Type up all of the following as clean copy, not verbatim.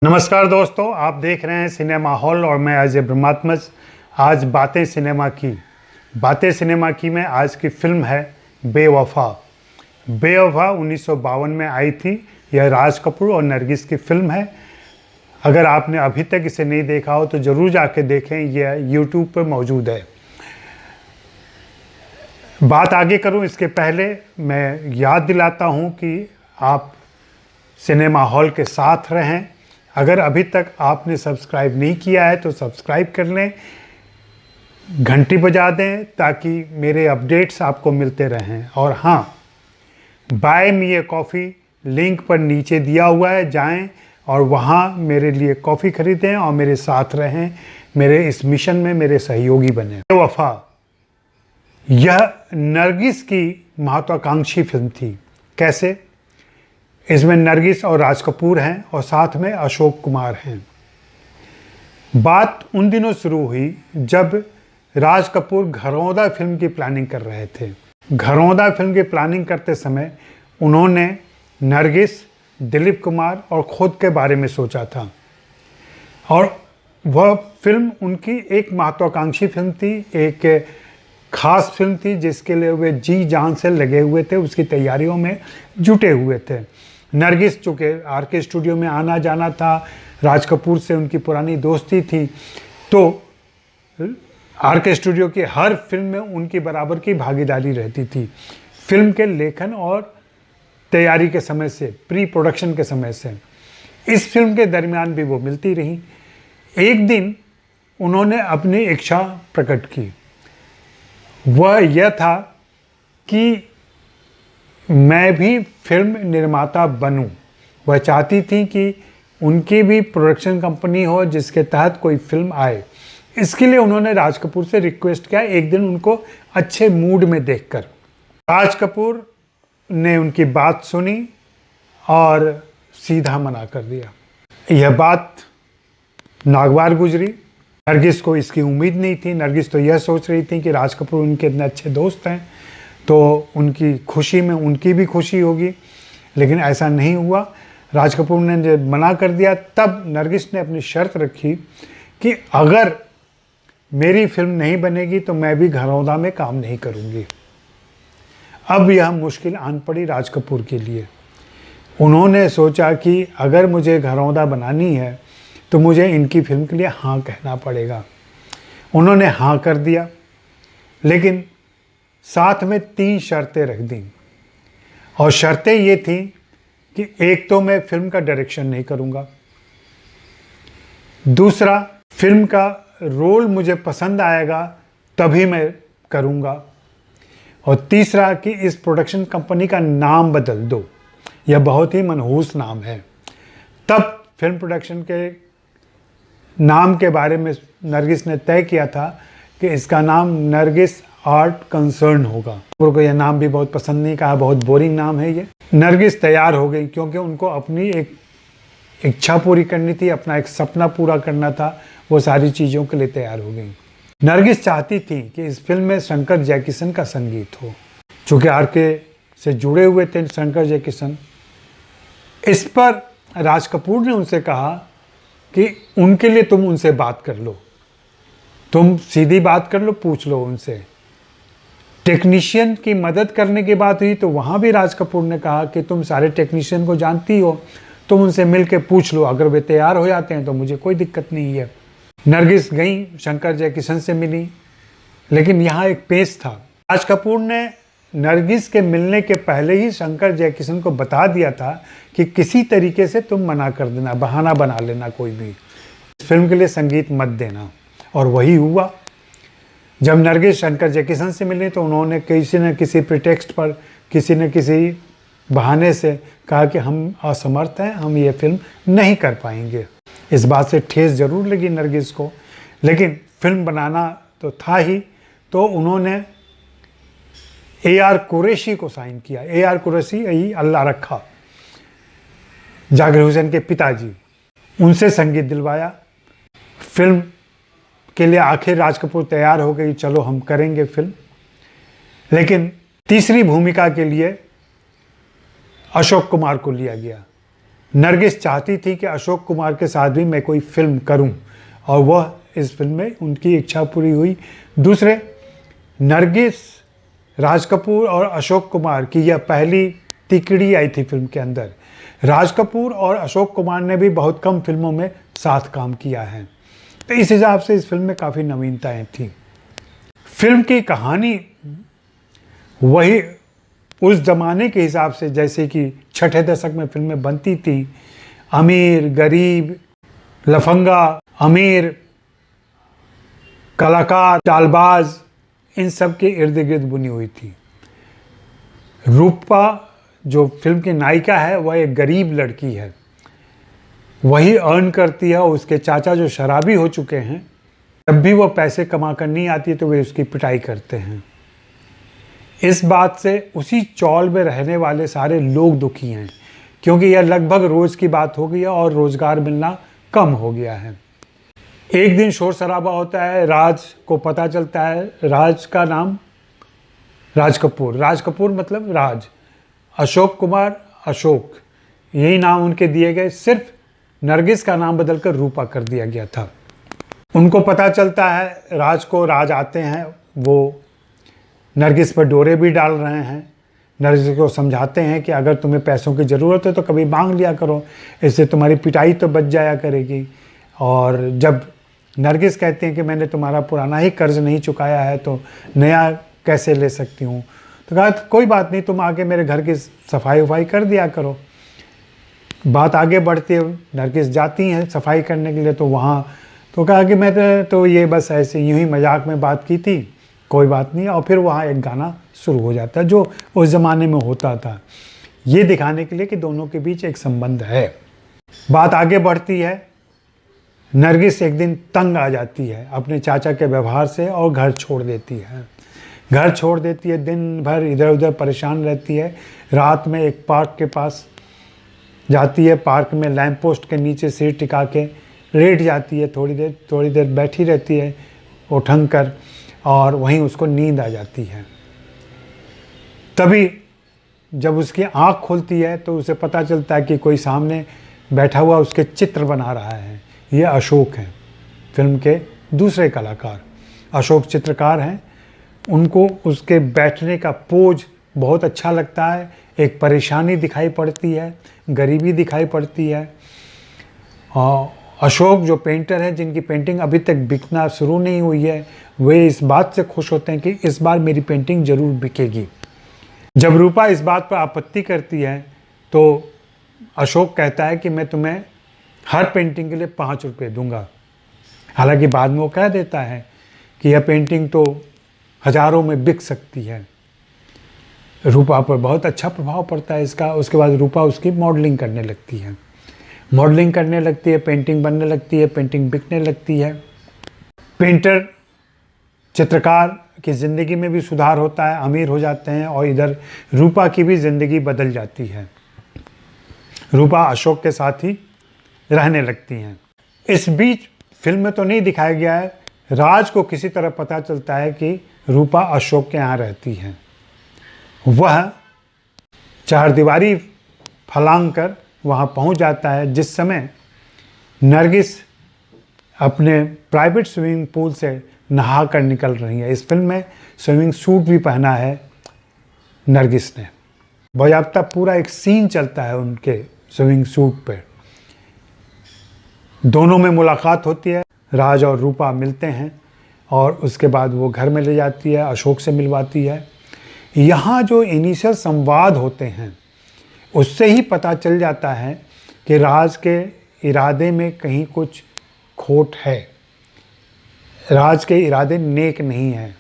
नमस्कार दोस्तों, आप देख रहे हैं सिनेमा हॉल और मैं अजय ब्रह्मात्मज। आज बातें सिनेमा की में आज की फिल्म है बेवफा। बेवफा 1952 में आई थी। यह राज कपूर और नरगिस की फिल्म है। अगर आपने अभी तक इसे नहीं देखा हो तो ज़रूर जाके देखें, यह YouTube पर मौजूद है। बात आगे करूं इसके पहले मैं याद दिलाता हूं कि आप सिनेमा हॉल के साथ रहें। अगर अभी तक आपने सब्सक्राइब नहीं किया है तो सब्सक्राइब कर लें, घंटी बजा दें ताकि मेरे अपडेट्स आपको मिलते रहें। और हाँ, buy me a coffee link पर नीचे दिया हुआ है, जाएं और वहाँ मेरे लिए कॉफ़ी ख़रीदें और मेरे साथ रहें, मेरे इस मिशन में मेरे सहयोगी बने। बेवफा यह नरगिस की महत्वाकांक्षी फिल्म थी। कैसे? इसमें नरगिस और राज कपूर हैं और साथ में अशोक कुमार हैं। बात उन दिनों शुरू हुई जब राज कपूर घरौंदा फिल्म की प्लानिंग कर रहे थे। घरौंदा फिल्म की प्लानिंग करते समय उन्होंने नरगिस, दिलीप कुमार और खुद के बारे में सोचा था और वह फिल्म उनकी एक महत्वाकांक्षी फिल्म थी, एक खास फिल्म थी जिसके लिए वे जी जान से लगे हुए थे, उसकी तैयारियों में जुटे हुए थे। नरगिस चूँकि आरके स्टूडियो में आना जाना था, राज कपूर से उनकी पुरानी दोस्ती थी, तो आरके स्टूडियो की हर फिल्म में उनकी बराबर की भागीदारी रहती थी। फिल्म के लेखन और तैयारी के समय से, प्री प्रोडक्शन के समय से, इस फिल्म के दरमियान भी वो मिलती रही। एक दिन उन्होंने अपनी इच्छा प्रकट की। वह यह था कि मैं भी फिल्म निर्माता बनूं। वह चाहती थी कि उनकी भी प्रोडक्शन कंपनी हो जिसके तहत कोई फिल्म आए। इसके लिए उन्होंने राज कपूर से रिक्वेस्ट किया, एक दिन उनको अच्छे मूड में देखकर। राज कपूर ने उनकी बात सुनी और सीधा मना कर दिया। यह बात नागवार गुजरी। नरगिस को इसकी उम्मीद नहीं थी। नरगिस तो यह सोच रही थी कि राज कपूर उनके इतने अच्छे दोस्त हैं तो उनकी खुशी में उनकी भी खुशी होगी, लेकिन ऐसा नहीं हुआ। राज कपूर ने जब मना कर दिया तब नरगिस ने अपनी शर्त रखी कि अगर मेरी फिल्म नहीं बनेगी तो मैं भी घरौंदा में काम नहीं करूंगी। अब यह मुश्किल आन पड़ी राज कपूर के लिए। उन्होंने सोचा कि अगर मुझे घरौंदा बनानी है तो मुझे इनकी फिल्म के लिए हाँ कहना पड़ेगा। उन्होंने हाँ कर दिया, लेकिन साथ में 3 शर्तें रख दी। और शर्तें ये थी कि एक तो मैं फिल्म का डायरेक्शन नहीं करूँगा, दूसरा फिल्म का रोल मुझे पसंद आएगा तभी मैं करूँगा, और तीसरा कि इस प्रोडक्शन कंपनी का नाम बदल दो। यह बहुत ही मनहूस नाम है। तब फिल्म प्रोडक्शन के नाम के बारे में नरगिस ने तय किया था कि इसका नाम नरगिस आर्ट कंसर्न होगा। उनको यह नाम भी बहुत पसंद नहीं, कहा बहुत बोरिंग नाम है ये। नरगिस तैयार हो गई क्योंकि उनको अपनी एक इच्छा पूरी करनी थी, अपना एक सपना पूरा करना था। वो सारी चीज़ों के लिए तैयार हो गई। नरगिस चाहती थी कि इस फिल्म में शंकर जयकिशन का संगीत हो, चूँकि आरके से जुड़े हुए थे शंकर जयकिशन। इस पर राज कपूर ने उनसे कहा कि उनके लिए तुम उनसे बात कर लो, तुम सीधी बात कर लो, पूछ लो उनसे। टेक्नीशियन की मदद करने की बात हुई तो वहाँ भी राज कपूर ने कहा कि तुम सारे टेक्नीशियन को जानती हो, तुम उनसे मिल के पूछ लो, अगर वे तैयार हो जाते हैं तो मुझे कोई दिक्कत नहीं है। नरगिस गई, शंकर जयकिशन से मिली, लेकिन यहाँ एक पेच था। राज कपूर ने नरगिस के मिलने के पहले ही शंकर जयकिशन को बता दिया था कि किसी तरीके से तुम मना कर देना, बहाना बना लेना, कोई भी फिल्म के लिए संगीत मत देना। और वही हुआ। जब नरगिस शंकर जयकिशन से मिली तो उन्होंने किसी न किसी प्रिटेक्स्ट पर, किसी न किसी बहाने से कहा कि हम असमर्थ हैं, हम ये फिल्म नहीं कर पाएंगे। इस बात से ठेस जरूर लगी नरगिस को, लेकिन फिल्म बनाना तो था ही। तो उन्होंने AR कुरैशी को साइन किया। AR कुरैशी यही अल्लाह रखा, जाकिर हुसैन के पिताजी, उनसे संगीत दिलवाया। फिल्म के लिए आखिर राज कपूर तैयार हो गई, चलो हम करेंगे फिल्म। लेकिन तीसरी भूमिका के लिए अशोक कुमार को लिया गया। नरगिस चाहती थी कि अशोक कुमार के साथ भी मैं कोई फिल्म करूं, और वह इस फिल्म में उनकी इच्छा पूरी हुई। दूसरे, नरगिस, राज कपूर और अशोक कुमार की यह पहली तिकड़ी आई थी फिल्म के अंदर। राज कपूर और अशोक कुमार ने भी बहुत कम फिल्मों में साथ काम किया है, तो इस हिसाब से इस फिल्म में काफ़ी नवीनताएं थी। फिल्म की कहानी वही उस ज़माने के हिसाब से जैसे कि छठे दशक में फिल्में बनती थी, अमीर गरीब, लफंगा अमीर, कलाकार चालबाज, इन सब के इर्द गिर्द बुनी हुई थी। रूपा जो फिल्म की नायिका है वह एक गरीब लड़की है, वही अर्न करती है। उसके चाचा जो शराबी हो चुके हैं, जब भी वो पैसे कमा कर नहीं आती तो वे उसकी पिटाई करते हैं। इस बात से उसी चौल में रहने वाले सारे लोग दुखी हैं, क्योंकि यह लगभग रोज़ की बात हो गई है और रोज़गार मिलना कम हो गया है। एक दिन शोर शराबा होता है, राज को पता चलता है, राज का नाम राज कपूर मतलब राज, अशोक कुमार अशोक, यही नाम उनके दिए गए। सिर्फ नरगिस का नाम बदलकर रूपा कर दिया गया था। उनको पता चलता है, राज आते हैं, वो नरगिस पर डोरे भी डाल रहे हैं। नरगिस को समझाते हैं कि अगर तुम्हें पैसों की ज़रूरत है तो कभी मांग लिया करो, इससे तुम्हारी पिटाई तो बच जाया करेगी। और जब नरगिस कहते हैं कि मैंने तुम्हारा पुराना ही कर्ज नहीं चुकाया है तो नया कैसे ले सकती हूँ, तो कहा कोई बात नहीं, तुम आके मेरे घर की सफाई वफाई कर दिया करो। बात आगे बढ़ती है, नरगिस जाती हैं सफाई करने के लिए, तो वहाँ तो कहा कि मैं तो ये बस ऐसे यूं ही मजाक में बात की थी, कोई बात नहीं। और फिर वहाँ एक गाना शुरू हो जाता है जो उस ज़माने में होता था, ये दिखाने के लिए कि दोनों के बीच एक संबंध है। बात आगे बढ़ती है, नरगिस एक दिन तंग आ जाती है अपने चाचा के व्यवहार से और घर छोड़ देती है। दिन भर इधर उधर परेशान रहती है। रात में एक पार्क के पास जाती है, पार्क में लैंप पोस्ट के नीचे सिर टिका के लेट जाती है, थोड़ी देर बैठी रहती है उठंग कर, और वहीं उसको नींद आ जाती है। तभी जब उसकी आँख खुलती है तो उसे पता चलता है कि कोई सामने बैठा हुआ उसके चित्र बना रहा है। ये अशोक हैं, फिल्म के दूसरे कलाकार। अशोक चित्रकार हैं। उनको उसके बैठने का पोज बहुत अच्छा लगता है। एक परेशानी दिखाई पड़ती है, गरीबी दिखाई पड़ती है। और अशोक जो पेंटर हैं, जिनकी पेंटिंग अभी तक बिकना शुरू नहीं हुई है, वे इस बात से खुश होते हैं कि इस बार मेरी पेंटिंग ज़रूर बिकेगी। जब रूपा इस बात पर आपत्ति करती है तो अशोक कहता है कि मैं तुम्हें हर पेंटिंग के लिए 5 रुपये दूंगा। हालांकि बाद में वो कह देता है कि यह पेंटिंग तो हज़ारों में बिक सकती है। रूपा पर बहुत अच्छा प्रभाव पड़ता है इसका। उसके बाद रूपा उसकी मॉडलिंग करने लगती है, पेंटिंग बनने लगती है, पेंटिंग बिकने लगती है। पेंटर चित्रकार की ज़िंदगी में भी सुधार होता है, अमीर हो जाते हैं, और इधर रूपा की भी ज़िंदगी बदल जाती है। रूपा अशोक के साथ ही रहने लगती हैं। इस बीच फिल्म में तो नहीं दिखाया गया है, राज को किसी तरह पता चलता है कि रूपा अशोक के यहाँ रहती है। वह चारदीवारी फलांग कर वहाँ पहुँच जाता है, जिस समय नरगिस अपने प्राइवेट स्विमिंग पूल से नहा कर निकल रही है। इस फिल्म में स्विमिंग सूट भी पहना है नरगिस ने। बाज़ाब्ता पूरा एक सीन चलता है उनके स्विमिंग सूट पर। दोनों में मुलाकात होती है, राज और रूपा मिलते हैं, और उसके बाद वो घर में ले जाती है, अशोक से मिलवाती है। यहाँ जो इनिशियल संवाद होते हैं उससे ही पता चल जाता है कि राज के इरादे में कहीं कुछ खोट है, राज के इरादे नेक नहीं हैं।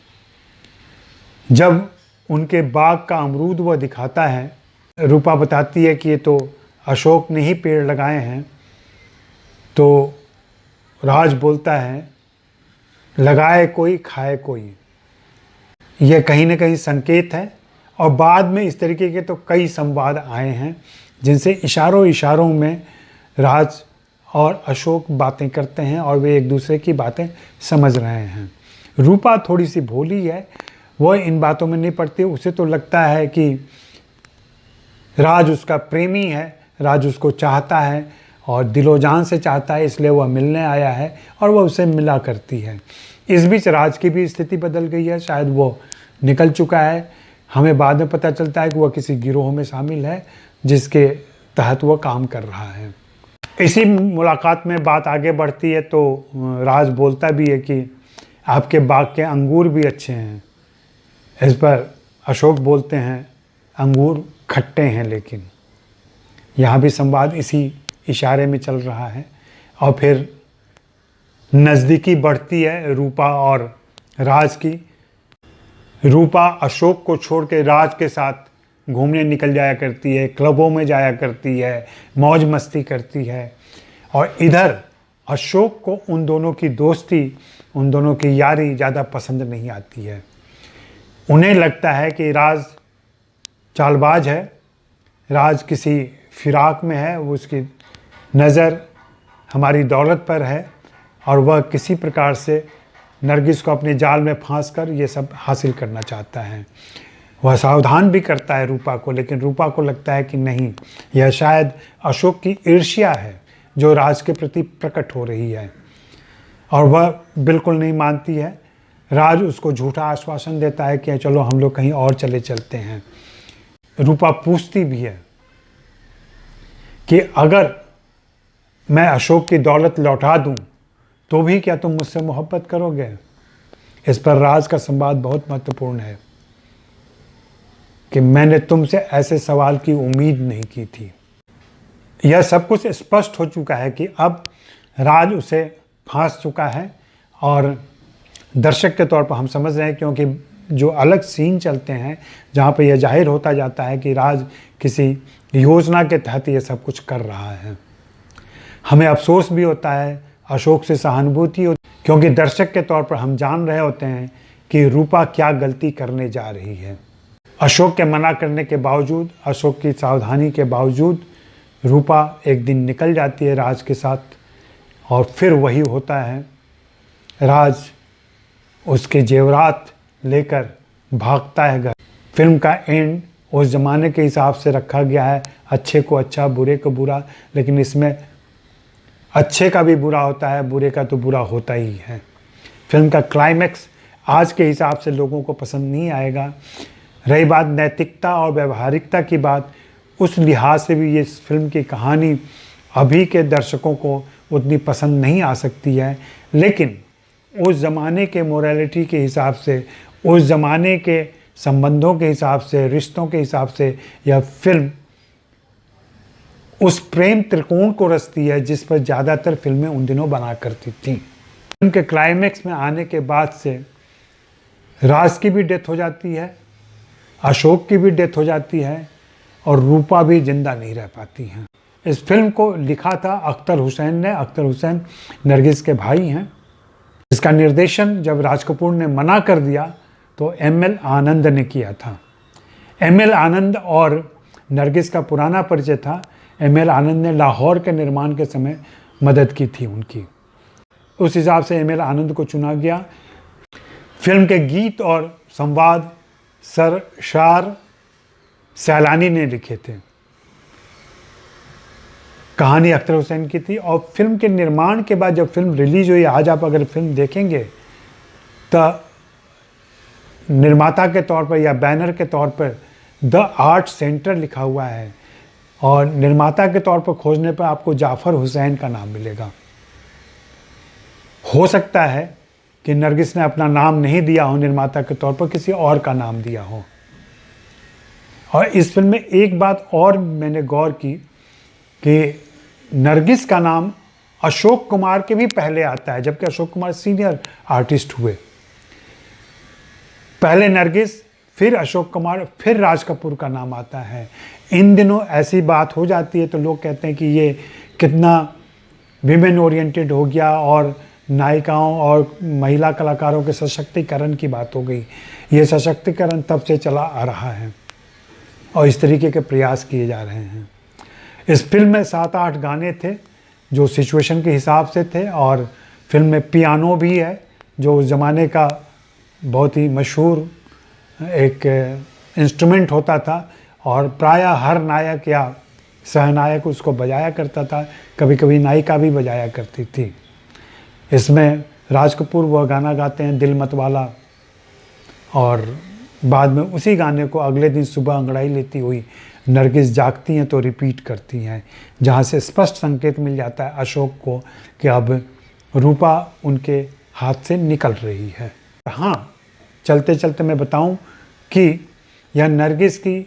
जब उनके बाग का अमरूद वह दिखाता है, रूपा बताती है कि ये तो अशोक ने ही पेड़ लगाए हैं, तो राज बोलता है लगाए कोई खाए कोई। यह कहीं ना कहीं संकेत है। और बाद में इस तरीके के तो कई संवाद आए हैं जिनसे इशारों में राज और अशोक बातें करते हैं और वे एक दूसरे की बातें समझ रहे हैं। रूपा थोड़ी सी भोली है, वह इन बातों में नहीं पड़ती। उसे तो लगता है कि राज उसका प्रेमी है, राज उसको चाहता है और दिलो जान से चाहता है, इसलिए वह मिलने आया है और वह उसे मिला करती है। इस बीच राज की भी स्थिति बदल गई है, शायद वो निकल चुका है। हमें बाद में पता चलता है कि वह किसी गिरोह में शामिल है जिसके तहत वह काम कर रहा है। इसी मुलाकात में बात आगे बढ़ती है तो राज बोलता भी है कि आपके बाग के अंगूर भी अच्छे हैं। इस पर अशोक बोलते हैं अंगूर खट्टे हैं, लेकिन यहाँ भी संवाद इसी इशारे में चल रहा है। और फिर नज़दीकी बढ़ती है रूपा और राज की। रूपा अशोक को छोड़ के राज के साथ घूमने निकल जाया करती है, क्लबों में जाया करती है, मौज मस्ती करती है। और इधर अशोक को उन दोनों की दोस्ती, उन दोनों की यारी ज़्यादा पसंद नहीं आती है। उन्हें लगता है कि राज चालबाज है, राज किसी फिराक में है, वो उसकी नज़र हमारी दौलत पर है और वह किसी प्रकार से नरगिस को अपने जाल में फांस कर ये सब हासिल करना चाहता है। वह सावधान भी करता है रूपा को, लेकिन रूपा को लगता है कि नहीं, यह शायद अशोक की ईर्ष्या है जो राज के प्रति प्रकट हो रही है, और वह बिल्कुल नहीं मानती है। राज उसको झूठा आश्वासन देता है कि चलो हम लोग कहीं और चलते हैं। रूपा पूछती भी है कि अगर मैं अशोक की दौलत लौटा दूं तो भी क्या तुम मुझसे मोहब्बत करोगे? इस पर राज का संवाद बहुत महत्वपूर्ण है कि मैंने तुमसे ऐसे सवाल की उम्मीद नहीं की थी। यह सब कुछ स्पष्ट हो चुका है कि अब राज उसे फांस चुका है और दर्शक के तौर पर हम समझ रहे हैं, क्योंकि जो अलग सीन चलते हैं जहाँ पर यह जाहिर होता जाता है कि राज किसी योजना के तहत ये सब कुछ कर रहा है। हमें अफसोस भी होता है, अशोक से सहानुभूति होती, क्योंकि दर्शक के तौर पर हम जान रहे होते हैं कि रूपा क्या गलती करने जा रही है। अशोक के मना करने के बावजूद, अशोक की सावधानी के बावजूद रूपा एक दिन निकल जाती है राज के साथ, और फिर वही होता है, राज उसके जेवरात लेकर भागता है घर। फिल्म का एंड उस ज़माने के हिसाब से रखा गया है, अच्छे को अच्छा, बुरे को बुरा, लेकिन इसमें अच्छे का भी बुरा होता है, बुरे का तो बुरा होता ही है। फिल्म का क्लाइमैक्स आज के हिसाब से लोगों को पसंद नहीं आएगा। रही बात नैतिकता और व्यवहारिकता की बात, उस लिहाज से भी ये फिल्म की कहानी अभी के दर्शकों को उतनी पसंद नहीं आ सकती है, लेकिन उस ज़माने के मोरालिटी के हिसाब से, उस ज़माने के संबंधों के हिसाब से, रिश्तों के हिसाब से यह फिल्म उस प्रेम त्रिकोण को रचती है जिस पर ज़्यादातर फिल्में उन दिनों बना करती थीं। फिल्म के क्लाइमैक्स में आने के बाद से राज की भी डेथ हो जाती है, अशोक की भी डेथ हो जाती है और रूपा भी जिंदा नहीं रह पाती हैं। इस फिल्म को लिखा था अख्तर हुसैन ने। अख्तर हुसैन नरगिस के भाई हैं। इसका निर्देशन जब राज कपूर ने मना कर दिया तो एम.एल. आनंद ने किया था। एम.एल. आनंद और नरगिस का पुराना परिचय था। एम.एल. आनंद ने लाहौर के निर्माण के समय मदद की थी उनकी, उस हिसाब से एम.एल. आनंद को चुना गया। फिल्म के गीत और संवाद सरशार सैलानी ने लिखे थे। कहानी अख्तर हुसैन की थी। और फिल्म के निर्माण के बाद जब फिल्म रिलीज हुई, आज आप अगर फिल्म देखेंगे तो निर्माता के तौर पर या बैनर के तौर पर द आर्ट सेंटर लिखा हुआ है, और निर्माता के तौर पर खोजने पर आपको जाफ़र हुसैन का नाम मिलेगा। हो सकता है कि नरगिस ने अपना नाम नहीं दिया हो निर्माता के तौर पर, किसी और का नाम दिया हो। और इस फिल्म में एक बात और मैंने गौर की कि नरगिस का नाम अशोक कुमार के भी पहले आता है, जबकि अशोक कुमार सीनियर आर्टिस्ट हुए। पहले नरगिस, फिर अशोक कुमार, फिर राज कपूर का नाम आता है। इन दिनों ऐसी बात हो जाती है तो लोग कहते हैं कि ये कितना विमेन ओरिएंटेड हो गया और नायिकाओं और महिला कलाकारों के सशक्तिकरण की बात हो गई। ये सशक्तिकरण तब से चला आ रहा है और इस तरीके के प्रयास किए जा रहे हैं। इस फिल्म में 7-8 गाने थे जो सिचुएशन के हिसाब से थे, और फिल्म में पियानो भी है जो उस ज़माने का बहुत ही मशहूर एक इंस्ट्रूमेंट होता था, और प्रायः हर नायक या सहनायक उसको बजाया करता था, कभी कभी नायिका भी बजाया करती थी। इसमें राज कपूर वह गाना गाते हैं दिल मतवाला, और बाद में उसी गाने को अगले दिन सुबह अंगड़ाई लेती हुई नरगिस जागती हैं तो रिपीट करती हैं, जहाँ से स्पष्ट संकेत मिल जाता है अशोक को कि अब रूपा उनके हाथ से निकल रही है। हाँ, चलते चलते मैं बताऊं कि यह नरगिस की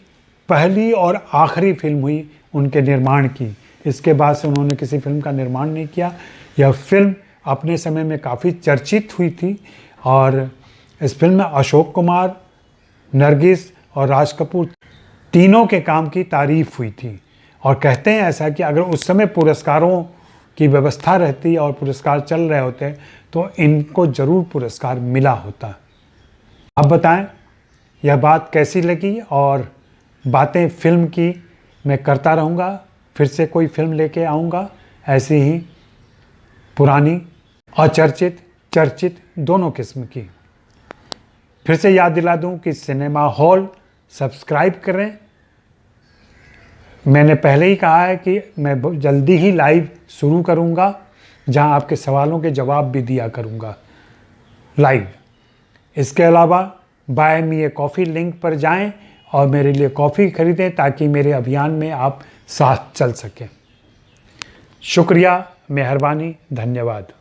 पहली और आखिरी फिल्म हुई उनके निर्माण की। इसके बाद से उन्होंने किसी फिल्म का निर्माण नहीं किया। यह फिल्म अपने समय में काफ़ी चर्चित हुई थी और इस फिल्म में अशोक कुमार, नरगिस और राज कपूर तीनों के काम की तारीफ हुई थी। और कहते हैं ऐसा कि अगर उस समय पुरस्कारों की व्यवस्था रहती और पुरस्कार चल रहे होते तो इनको ज़रूर पुरस्कार मिला होता। आप बताएं यह बात कैसी लगी, और बातें फिल्म की मैं करता रहूँगा, फिर से कोई फिल्म लेके आऊँगा ऐसी ही पुरानी, अचर्चित, चर्चित दोनों किस्म की। फिर से याद दिला दूं कि सिनेमा हॉल सब्सक्राइब करें। मैंने पहले ही कहा है कि मैं जल्दी ही लाइव शुरू करूंगा, जहां आपके सवालों के जवाब भी दिया करूंगा लाइव। इसके अलावा buy me a coffee link पर जाएं और मेरे लिए कॉफ़ी खरीदें ताकि मेरे अभियान में आप साथ चल सकें। शुक्रिया, मेहरबानी, धन्यवाद।